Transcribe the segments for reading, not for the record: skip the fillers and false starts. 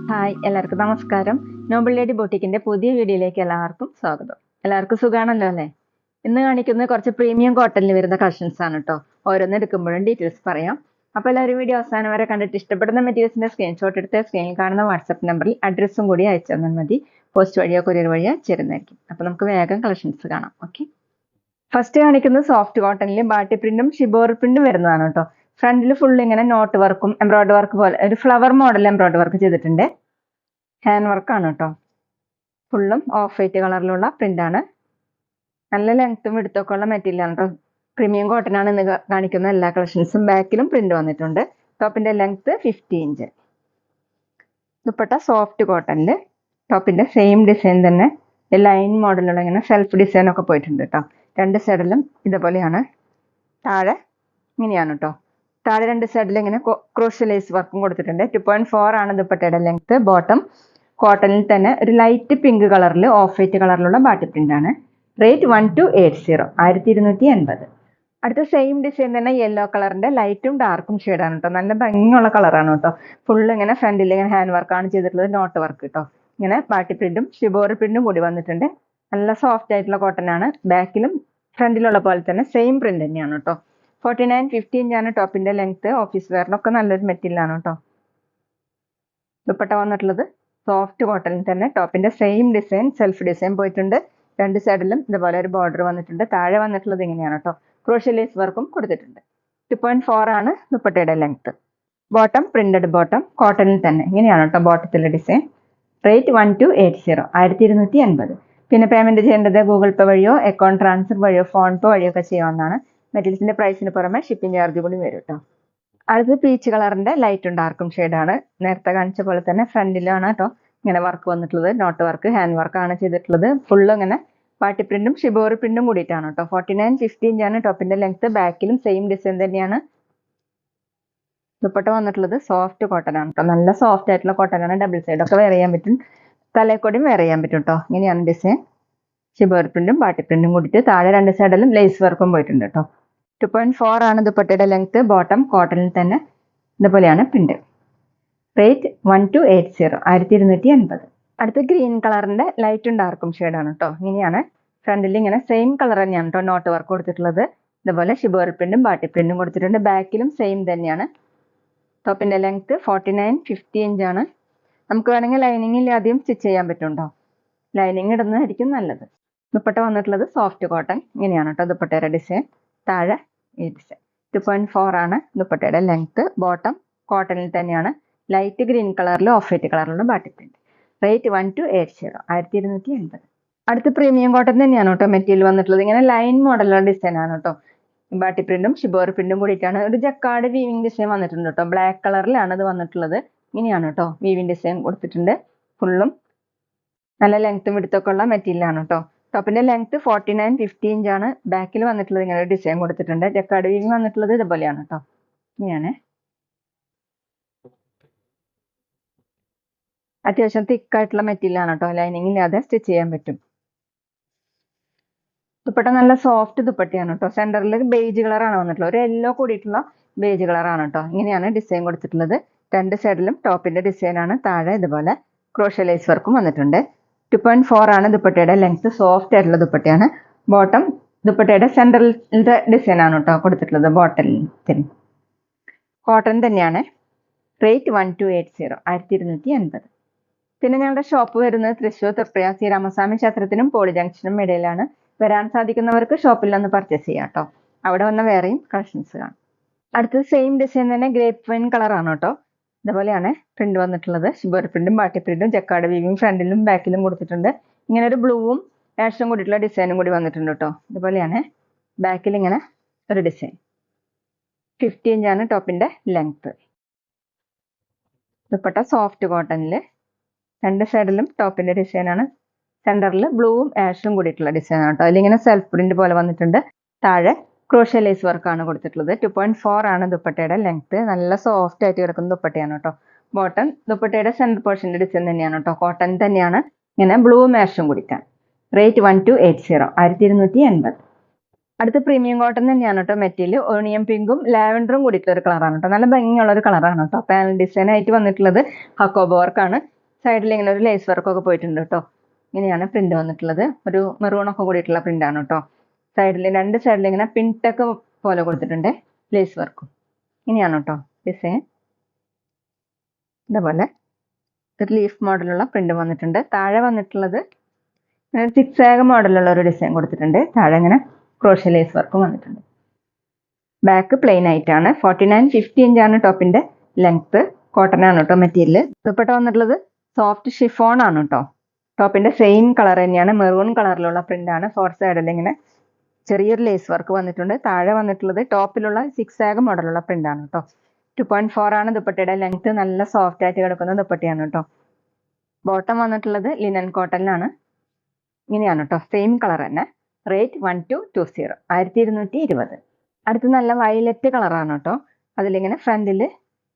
Hi, എല്ലാവർക്കും നമസ്കാരം. Noble lady ബൊട്ടിക്കിന്റെ പുതിയ വീഡിയോയിലേക്ക് എല്ലാവർക്കും സ്വാഗതം. എല്ലാവർക്കും സുഖാണല്ലോ അല്ലേ? ഇന്ന് കാണിക്കുന്നത് കുറച്ച് പ്രീമിയം കോട്ടണിൽ വരുന്ന കളക്ഷൻസ് ആണ് കേട്ടോ. ഓരോന്ന് എടുക്കുമ്പോഴും ഡീറ്റെയിൽസ് പറയാം. അപ്പോൾ എല്ലാവരും വീഡിയോ അവസാനം വരെ കണ്ടിട്ട് ഇഷ്ടപ്പെടുന്ന മെറ്റീരിയൽസിന്റെ സ്ക്രീൻഷോട്ട് എടുത്ത് സ്ക്രീനിൽ കാണുന്ന വാട്സപ്പ് നമ്പറിൽ അഡ്രസ്സും കൂടി അയച്ചു തന്നാൽ മതി. പോസ്റ്റ് വഴിയോ കൊറിയർ വഴിയോ ചേരുന്നതായിരിക്കും. അപ്പോൾ നമുക്ക് വേഗം കളക്ഷൻസ് കാണാം. ഓക്കെ, ഫസ്റ്റ് കാണിക്കുന്നത് സോഫ്റ്റ് കോട്ടണിൽ ബാട്ടി പ്രിന്റും ഷിബോർ പ്രിന്റും വരുന്നതാണ് കേട്ടോ. ഫ്രണ്ടിൽ ഫുൾ ഇങ്ങനെ നോട്ട് വർക്കും എംബ്രോയിഡറി വർക്ക് പോലെ ഒരു ഫ്ലവർ മോഡൽ എംബ്രോയിഡറി വർക്ക് ചെയ്തിട്ടുണ്ട്. ഹാൻഡ് വർക്കാണ് കേട്ടോ. ഫുള്ളും ഓഫ് വൈറ്റ് കളറിലുള്ള പ്രിന്റാണ്. നല്ല ലെങ്ത്തും എടുത്തൊക്കെ ഉള്ള മെറ്റീരിയൽ ആണ് കേട്ടോ. പ്രീമിയം കോട്ടൺ ആണ് ഇന്ന് കാണിക്കുന്ന എല്ലാ കളക്ഷൻസും. ബാക്കിലും പ്രിന്റ് വന്നിട്ടുണ്ട്. ടോപ്പിന്റെ ലെങ്ത് 50 ഇഞ്ച്. ദുപ്പട്ട സോഫ്റ്റ് കോട്ടണിൽ ടോപ്പിന്റെ സെയിം ഡിസൈൻ തന്നെ ലൈൻ മോഡലുള്ള ഇങ്ങനെ സെൽഫ് ഡിസൈൻ ഒക്കെ പോയിട്ടുണ്ട് കേട്ടോ. രണ്ട് സൈഡിലും ഇതുപോലെയാണ്. താഴെ ഇങ്ങനെയാണ് കേട്ടോ. താഴെ രണ്ട് സൈഡിൽ ഇങ്ങനെ ക്രോഷ്യ ലേസ് വർക്കും കൊടുത്തിട്ടുണ്ട്. 2.4 ആണ് ദുപ്പട്ടയുടെ ലെങ്ത്. ബോട്ടം കോട്ടണിൽ തന്നെ ഒരു ലൈറ്റ് പിങ്ക് കളറിൽ ഓഫ് വൈറ്റ് കളറിലുള്ള ബാട്ടി പ്രിന്റ് ആണ്. റേറ്റ് 1280, 1280. അടുത്ത സെയിം ഡിസൈൻ തന്നെ യെല്ലോ കളറിന്റെ ലൈറ്റും ഡാർക്കും ഷെയ്ഡാണ് കേട്ടോ. നല്ല ഭംഗിയുള്ള കളറാണ് കേട്ടോ. ഫുള്ള് ഇങ്ങനെ ഫ്രണ്ടിൽ ഇങ്ങനെ ഹാൻഡ് വർക്കാണ് ചെയ്തിട്ടുള്ളത്. നോട്ട് വർക്ക് കേട്ടോ. ഇങ്ങനെ ബാട്ടി പ്രിന്റും ഷിബോറി പ്രിന്റും കൂടി വന്നിട്ടുണ്ട്. നല്ല സോഫ്റ്റ് ആയിട്ടുള്ള കോട്ടൺ ആണ്. ബാക്കിലും ഫ്രണ്ടിലുള്ള പോലെ തന്നെ സെയിം പ്രിന്റ് തന്നെയാണ് കേട്ടോ. 49-50 ഇഞ്ചാണ് ടോപ്പിന്റെ ലെങ്ത്. ഓഫീസ് വെയറിനൊക്കെ നല്ലൊരു മെറ്റീരിയൽ ആണ് കേട്ടോ. ദുപ്പട്ട വന്നിട്ടുള്ളത് സോഫ്റ്റ് കോട്ടണിൽ തന്നെ ടോപ്പിന്റെ സെയിം ഡിസൈൻ സെൽഫ് ഡിസൈൻ പോയിട്ടുണ്ട്. രണ്ട് സൈഡിലും ഇതുപോലെ ഒരു ബോർഡർ വന്നിട്ടുണ്ട്. താഴെ വന്നിട്ടുള്ളത് ഇങ്ങനെയാണ് കേട്ടോ. ക്രോഷ്യ ലേസ് വർക്കും കൊടുത്തിട്ടുണ്ട്. 2.4 ആണ് ദുപ്പട്ടയുടെ ലെങ്ത്. ബോട്ടം പ്രിന്റഡ് ബോട്ടം കോട്ടണിൽ തന്നെ ഇങ്ങനെയാണ് കേട്ടോ ബോട്ടത്തിലെ ഡിസൈൻ. റേറ്റ് 1280, 1280. പിന്നെ പേയ്മെന്റ് ചെയ്യേണ്ടത് ഗൂഗിൾ പേ വഴിയോ അക്കൗണ്ട് ട്രാൻസ്ഫർ വഴിയോ ഫോൺ പേ വഴിയോ ഒക്കെ ചെയ്യാവുന്നതാണ്. മെറ്റീരിയൽസിന്റെ പ്രൈസിന് പുറമെ ഷിപ്പിംഗ് ചാർജ് കൂടി വരും കേട്ടോ. അടുത്ത് പീച്ച് കളറിന്റെ ലൈറ്റും ഡാർക്കും ഷെയ്ഡാണ്. നേരത്തെ കാണിച്ച പോലെ തന്നെ ഫ്രണ്ടിലാണ് കേട്ടോ ഇങ്ങനെ വർക്ക് വന്നിട്ടുള്ളത്. നോട്ട് വർക്ക് ഹാൻഡ് വർക്കാണ് ചെയ്തിട്ടുള്ളത്. ഫുള്ള് ഇങ്ങനെ പാട്ടി പ്രിന്റും ഷിബോറി പ്രിന്റും കൂടിയിട്ടാണ് കേട്ടോ. 49-50 ഇഞ്ചാണ് ടോപ്പിന്റെ ലെങ്ത്. ബാക്കിലും സെയിം ഡിസൈൻ തന്നെയാണ്. ദുപ്പട്ട വന്നിട്ടുള്ളത് സോഫ്റ്റ് കോട്ടൺ ആണ് കേട്ടോ. നല്ല സോഫ്റ്റ് ആയിട്ടുള്ള കോട്ടൺ ആണ്. ഡബിൾ സൈഡ് ഒക്കെ വെയർ ചെയ്യാൻ പറ്റും. തലക്കോടിയും വെയർ ചെയ്യാൻ പറ്റും കേട്ടോ. ഇങ്ങനെയാണ് ഡിസൈൻ. ഷിബോറി പ്രിന്റും പാട്ടി പ്രിന്റും കൂടിയിട്ട് താഴെ രണ്ട് സൈഡിലും ലേസ് വർക്കും പോയിട്ടുണ്ട് കേട്ടോ. 2.4 ആണ് ദുപ്പട്ടയുടെ ലെങ്ത്. ബോട്ടം കോട്ടണിൽ തന്നെ ഇതുപോലെയാണ് പ്രിന്റ്. റേറ്റ് 1280, 1280. അടുത്ത് ഗ്രീൻ കളറിന്റെ ലൈറ്റും ഡാർക്കും ഷെയ്ഡാണ് കേട്ടോ. ഇങ്ങനെയാണ് ഫ്രണ്ടിൽ ഇങ്ങനെ സെയിം കളർ തന്നെയാണ് കേട്ടോ നോട്ട് വർക്ക് കൊടുത്തിട്ടുള്ളത്. ഇതുപോലെ ഷിബോറി പ്രിന്റും ബാട്ടി പ്രിന്റും കൊടുത്തിട്ടുണ്ട്. ബാക്കിലും സെയിം തന്നെയാണ്. ടോപ്പിന്റെ ലെങ്ത് 49-50 ഇഞ്ചാണ്. നമുക്ക് വേണമെങ്കിൽ ലൈനിങ് ഇല്ലാതെയും സ്റ്റിച്ച് ചെയ്യാൻ പറ്റും. ലൈനിങ് ഇടുന്നതായിരിക്കും നല്ലത്. ദുപ്പട്ട വന്നിട്ടുള്ളത് സോഫ്റ്റ് കോട്ടൺ ഇങ്ങനെയാണ് കേട്ടോ ദുപ്പട്ടയുടെ ഡിസൈൻ. താഴെ ഈ ഡിസൈൻ. 2.4 ആണ് ദുപ്പട്ടയുടെ ലെങ്ത്. ബോട്ടം കോട്ടണിൽ തന്നെയാണ്. ലൈറ്റ് ഗ്രീൻ കളറിൽ ഓഫ് വൈറ്റ് കളറിലുള്ള ബാട്ടി പ്രിന്റ്. റേറ്റ് 1280, 1280. അടുത്ത് പ്രീമിയം കോട്ടൺ തന്നെയാണ് കേട്ടോ മെറ്റീരിയൽ വന്നിട്ടുള്ളത്. ഇങ്ങനെ ലൈൻ മോഡലുള്ള ഡിസൈൻ ആണ് കേട്ടോ. ബാട്ടി പ്രിന്റും ഷിബോറി പ്രിന്റും കൂടിയിട്ടാണ്. ഒരു ജക്കാർഡ് വീവിംഗ് ഡിസൈൻ വന്നിട്ടുണ്ട് കേട്ടോ. ബ്ലാക്ക് കളറിലാണ് ഇത് വന്നിട്ടുള്ളത്. ഇങ്ങനെയാണ് കേട്ടോ വീവിംഗ് ഡിസൈൻ കൊടുത്തിട്ടുണ്ട്. ഫുള്ളും നല്ല ലെങ്ത്തും വിടുത്തൊക്കെ ഉള്ള മെറ്റീരിയൽ ആണ് കേട്ടോ. ടോപ്പിന്റെ ലെങ്ത് 49-50 ഇഞ്ചാണ്. ബാക്കിൽ വന്നിട്ടുള്ളത് ഇങ്ങനെ ഒരു ഡിസൈൻ കൊടുത്തിട്ടുണ്ട്. ജക്കാർഡ് വീവിംഗ് വന്നിട്ടുള്ളത് ഇതുപോലെയാണ് കേട്ടോ. ഇങ്ങനെയാണ്. അത്യാവശ്യം തിക്കായിട്ടുള്ള മെറ്റീരിയൽ ആണ് കേട്ടോ. ലൈനിങ് ഇല്ലാതെ സ്റ്റിച്ച് ചെയ്യാൻ പറ്റും. ദുപ്പട്ട നല്ല സോഫ്റ്റ് ദുപ്പട്ടയാണ് കേട്ടോ. സെന്ററിൽ ബേജ് കളറാണ് വന്നിട്ടുള്ളത്. ഒരു യെല്ലോ കൂടിയിട്ടുള്ള ബേജ് കളറാണ് കേട്ടോ. ഇങ്ങനെയാണ് ഡിസൈൻ കൊടുത്തിട്ടുള്ളത്. രണ്ട് സൈഡിലും ടോപ്പിന്റെ ഡിസൈൻ ആണ്. താഴെ ഇതുപോലെ ക്രോഷ്യ ലേസ് വർക്കും വന്നിട്ടുണ്ട്. 2.4 ആണ് ദുപ്പട്ടയുടെ ലെങ്ത്. സോഫ്റ്റ് ആയിട്ടുള്ള ദുപ്പട്ടയാണ്. ബോട്ടം ദുപ്പട്ടയുടെ സെന്ററിലത്തെ ഡിസൈൻ ആണ് കേട്ടോ കൊടുത്തിട്ടുള്ളത്. ബോട്ടത്തിന് കോട്ടൺ തന്നെയാണ്. റേറ്റ് 1280, 1280. പിന്നെ ഞങ്ങളുടെ ഷോപ്പ് വരുന്നത് തൃശ്ശൂർ തൃപ്രയാർ ശ്രീരാമസ്വാമി ക്ഷേത്രത്തിനും പോളി ജംഗ്ഷനും ഇടയിലാണ്. വരാൻ സാധിക്കുന്നവർക്ക് ഷോപ്പിൽ ഒന്ന് പർച്ചേസ് ചെയ്യാം കേട്ടോ. അവിടെ വന്ന വേറെയും കളക്ഷൻസ് കാണാം. അടുത്തത് സെയിം ഡിസൈൻ തന്നെ ഗ്രേപ്പ് വൈൻ കളറാണ് കേട്ടോ. ഇതുപോലെയാണ് പ്രിന്റ് വന്നിട്ടുള്ളത്. ഷിബോറി പ്രിന്റും ബാട്ടി പ്രിന്റും ജക്കാർഡ് വീവിംഗ് ഫ്രണ്ടിലും ബാക്കിലും കൊടുത്തിട്ടുണ്ട്. ഇങ്ങനെ ഒരു ബ്ലൂവും ആഷും കൂടിയിട്ടുള്ള ഡിസൈനും കൂടി വന്നിട്ടുണ്ട് കേട്ടോ. ഇതുപോലെയാണ് ബാക്കിൽ ഇങ്ങനെ ഒരു ഡിസൈൻ. 50 ഇഞ്ചാണ് ടോപ്പിന്റെ ലെങ്ത്. ദുപ്പട്ട സോഫ്റ്റ് കോട്ടണിൽ രണ്ട് സൈഡിലും ടോപ്പിന്റെ ഡിസൈൻ ആണ്. സെന്ററിൽ ബ്ലൂവും ആഷും കൂടിയിട്ടുള്ള ഡിസൈൻ ആണ് കേട്ടോ. അതിലിങ്ങനെ സെൽഫ് പ്രിന്റ് പോലെ വന്നിട്ടുണ്ട്. താഴെ ക്രോഷ്യ ലേസ് വർക്കാണ് കൊടുത്തിട്ടുള്ളത്. 2.4 ആണ് ദുപ്പട്ടയുടെ ലെങ്ത്. നല്ല സോഫ്റ്റ് ആയിട്ട് കിടക്കുന്ന ദുപ്പട്ടയാണ് കേട്ടോ. ബോട്ടം ദുപ്പട്ടയുടെ സെന്റർ പോർഷന്റെ ഡിസൈൻ തന്നെയാണ് കേട്ടോ. കോട്ടൺ തന്നെയാണ്. ഇങ്ങനെ ബ്ലൂ ആഷും കൂടിയിട്ടാണ്. റേറ്റ് 1280, 1280. അടുത്ത പ്രീമിയം കോട്ടൺ തന്നെയാണ് കേട്ടോ മെറ്റീരിയൽ. ഓണിയൻ പിങ്കും ലാവൻഡറും കൂടിയിട്ടുള്ള ഒരു കളറാണ് കേട്ടോ. നല്ല ഭംഗിയുള്ള ഒരു കളറാണ് കേട്ടോ. പാനൽ ഡിസൈൻ ആയിട്ട് വന്നിട്ടുള്ളത് ഹക്കോബ വർക്കാണ്. സൈഡിൽ ഇങ്ങനെ ഒരു ലേസ് വർക്കൊക്കെ പോയിട്ടുണ്ട് കേട്ടോ. ഇങ്ങനെയാണ് പ്രിന്റ് വന്നിട്ടുള്ളത്. ഒരു മെറൂണൊക്കെ കൂടിയിട്ടുള്ള പ്രിന്റ് ആണ് കേട്ടോ. സൈഡിൽ രണ്ട് സൈഡിൽ ഇങ്ങനെ പിൻടെക്ക് പോലെ കൊടുത്തിട്ടുണ്ട് ലേസ് വർക്കും. ഇങ്ങനെയാണ് കേട്ടോ ഡിസൈൻ. ഇതേപോലെ ഒരു ലീഫ് മോഡലുള്ള പ്രിന്റ് വന്നിട്ടുണ്ട്. താഴെ വന്നിട്ടുള്ളത് ഇങ്ങനെ സിക്സാഗ് മോഡലുള്ള ഒരു ഡിസൈൻ കൊടുത്തിട്ടുണ്ട്. താഴെ ഇങ്ങനെ ക്രോഷ്യ ലേസ് വർക്കും വന്നിട്ടുണ്ട്. ബാക്ക് പ്ലെയിൻ ആയിട്ടാണ്. 49-50 ഇഞ്ചാണ് ടോപ്പിന്റെ ലെങ്ത്. കോട്ടൺ ആണ് കേട്ടോ മെറ്റീരിയൽ. ദുപ്പട്ട വന്നിട്ടുള്ളത് സോഫ്റ്റ് ഷിഫോൺ ആണ് കേട്ടോ. ടോപ്പിന്റെ സെയിം കളർ തന്നെയാണ്, മെറൂൺ കളറിലുള്ള പ്രിന്റ് ആണ്. ഫോർ സൈഡിൽ ഇങ്ങനെ ചെറിയൊരു ലേസ് വർക്ക് വന്നിട്ടുണ്ട്. താഴെ വന്നിട്ടുള്ളത് ടോപ്പിലുള്ള സിക്സാഗ് മോഡലുള്ള പ്രിന്റ് ആണ് കേട്ടോ. 2.4 ആണ് ദുപ്പട്ടയുടെ ലെങ്ത്. നല്ല സോഫ്റ്റ് ആയിട്ട് കിടക്കുന്ന ദുപ്പട്ടയാണ് കേട്ടോ. ബോട്ടം വന്നിട്ടുള്ളത് ലിനൻ കോട്ടണിലാണ്. ഇങ്ങനെയാണ് കേട്ടോ, സെയിം കളർ തന്നെ. റേറ്റ് 1220, 1220. അടുത്ത് നല്ല വയലറ്റ് കളറാണ് കേട്ടോ. അതിലിങ്ങനെ ഫ്രണ്ടിൽ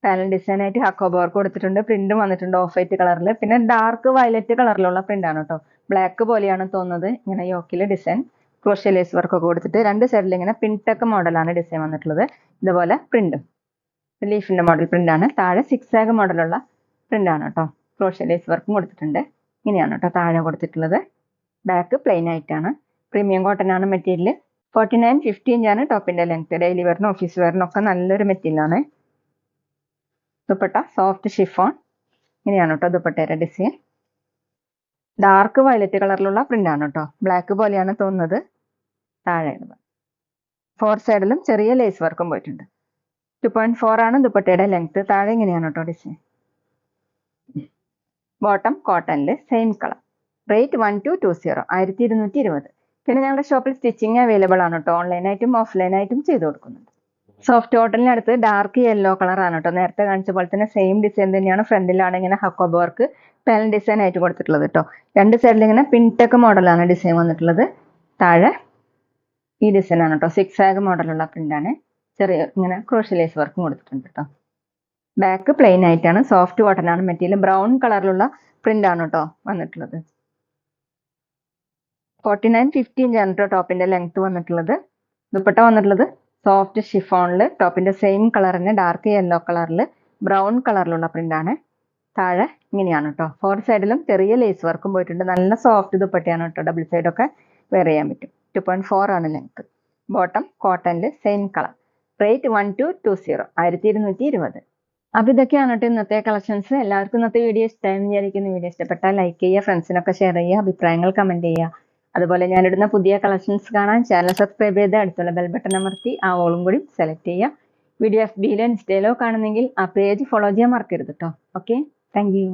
പാനൽ ഡിസൈൻ ആയിട്ട് ഹക്കോബ വർക്ക് കൊടുത്തിട്ടുണ്ട്. പ്രിന്റും വന്നിട്ടുണ്ട് ഓഫ് വൈറ്റ് കളറിൽ. പിന്നെ ഡാർക്ക് വയലറ്റ് കളറിലുള്ള പ്രിന്റ് ആണ് കേട്ടോ. ബ്ലാക്ക് പോലെയാണ് തോന്നുന്നത്. ഇങ്ങനെ യോക്കിൽ ഡിസൈൻ ക്രോഷ്യ ലേസ് വർക്ക് ഒക്കെ കൊടുത്തിട്ട് രണ്ട് സൈഡിൽ ഇങ്ങനെ പിൻടെക്ക് മോഡലാണ് ഡിസൈൻ വന്നിട്ടുള്ളത്. ഇതുപോലെ പ്രിന്റും ലീഫിന്റെ മോഡൽ പ്രിന്റ് ആണ്. താഴെ സിക്സാഗ് മോഡലുള്ള പ്രിന്റ് ആണ് കേട്ടോ. ക്രോഷ്യ ലേസ് വർക്കും കൊടുത്തിട്ടുണ്ട്. ഇങ്ങനെയാണ് കേട്ടോ താഴെ കൊടുത്തിട്ടുള്ളത്. ബാക്ക് പ്ലെയിൻ ആയിട്ടാണ്. പ്രീമിയം കോട്ടൺ ആണ് മെറ്റീരിയൽ. 49-50 ഇഞ്ചാണ് ടോപ്പിന്റെ ലെങ്ത്. ഡെയിലി വെയറിനും ഓഫീസ് വെയറിനും ഒക്കെ നല്ലൊരു മെറ്റീരിയൽ ആണ്. Dupatta soft chiffon. ഇങ്ങനെയാണ് കേട്ടോ ദുപ്പട്ടയുടെ ഡിസൈൻ. ഡാർക്ക് വയലറ്റ് കളറിലുള്ള പ്രിന്റ് ആണ് കേട്ടോ. ബ്ലാക്ക് പോലെയാണ് തോന്നുന്നത്. താഴെ ഫോർ സൈഡിലും ചെറിയ ലേസ് വർക്കും പോയിട്ടുണ്ട്. 2.4 ആണ് ദുപ്പട്ടയുടെ ലെങ്ത്. താഴെ ഇങ്ങനെയാണ് കേട്ടോ ഡിസൈൻ. ബോട്ടം കോട്ടണിൽ സെയിം കളർ. റേറ്റ് 1220, 1220. പിന്നെ ഞങ്ങളുടെ ഷോപ്പിൽ സ്റ്റിച്ചിങ് അവൈലബിൾ ആണ് കേട്ടോ. ഓൺലൈനായിട്ടും ഓഫ്ലൈനായിട്ടും ചെയ്ത് കൊടുക്കുന്നുണ്ട്. സോഫ്റ്റ് കോട്ടണിനടുത്ത് ഡാർക്ക് യെല്ലോ കളർ ആണ് കേട്ടോ. നേരത്തെ കാണിച്ച പോലെ തന്നെ സെയിം ഡിസൈൻ തന്നെയാണ്. ഫ്രണ്ടിലാണ് ഇങ്ങനെ ഹക്കോബ വർക്ക് പാനൽ ഡിസൈൻ ആയിട്ട് കൊടുത്തിട്ടുള്ളത് കേട്ടോ. രണ്ട് സൈഡിൽ ഇങ്ങനെ പിൻടെക്ക് മോഡലാണ് ഡിസൈൻ വന്നിട്ടുള്ളത്. താഴെ ഈ ഡിസൈൻ ആണ് കേട്ടോ. സിക്സാഗ് മോഡലുള്ള പ്രിന്റാണ്. ചെറിയ ഇങ്ങനെ ക്രോഷ്യ ലേസ് വർക്കും കൊടുത്തിട്ടുണ്ട് കേട്ടോ. ബാക്ക് പ്ലെയിൻ ആയിട്ടാണ്. സോഫ്റ്റ് കോട്ടൺ ആണ് മെറ്റീരിയൽ. ബ്രൗൺ കളറിലുള്ള പ്രിന്റ് ആണ് കേട്ടോ വന്നിട്ടുള്ളത്. 49-50 ഇഞ്ചാണ് കേട്ടോ ടോപ്പിന്റെ ലെങ്ത് വന്നിട്ടുള്ളത്. ദുപ്പട്ട വന്നിട്ടുള്ളത് സോഫ്റ്റ് ഷിഫോണിൽ ടോപ്പിന്റെ സെയിം കളർ തന്നെ ഡാർക്ക് യെല്ലോ കളറിൽ ബ്രൗൺ കളറിലുള്ള പ്രിന്റ് ആണ്. താഴെ ഇങ്ങനെയാണ് കേട്ടോ. ഫോർ സൈഡിലും ചെറിയ ലേസ് വർക്കും പോയിട്ടുണ്ട്. നല്ല സോഫ്റ്റ് ദുപ്പട്ടയാണ് കേട്ടോ. ഡബിൾ സൈഡ് ഒക്കെ വെയർ ചെയ്യാൻ പറ്റും. 2.4 ആണ് ലെങ്ത്. ബോട്ടം കോട്ടണിൽ സെയിം കളർ. റേറ്റ് 1220, 1220. അപ്പോൾ ഇതൊക്കെയാണ് കേട്ടോ ഇന്നത്തെ കളക്ഷൻസ്. എല്ലാവർക്കും ഇന്നത്തെ വീഡിയോ ഇഷ്ടമായെന്ന് വിചാരിക്കുന്നു. വീഡിയോ ഇഷ്ടപ്പെട്ടാൽ ലൈക്ക് ചെയ്യുക, ഫ്രണ്ട്സിനൊക്കെ ഷെയർ ചെയ്യുക, അഭിപ്രായങ്ങൾ കമന്റ് ചെയ്യുക. അതുപോലെ ഞാനിടുന്ന പുതിയ കളക്ഷൻസ് കാണാൻ ചാനൽ സബ്സ്ക്രൈബ് ചെയ്ത് അടുത്തുള്ള ബെൽ ബട്ടൺ അമർത്തി ആ ഓളും കൂടി സെലക്ട് ചെയ്യുക. വീഡിയോ FBയിലോ ഇൻസ്റ്റയിലോ കാണുന്നെങ്കിൽ ആ പേജ് ഫോളോ ചെയ്യാൻ മറക്കരുത് കേട്ടോ. Okay, thank you.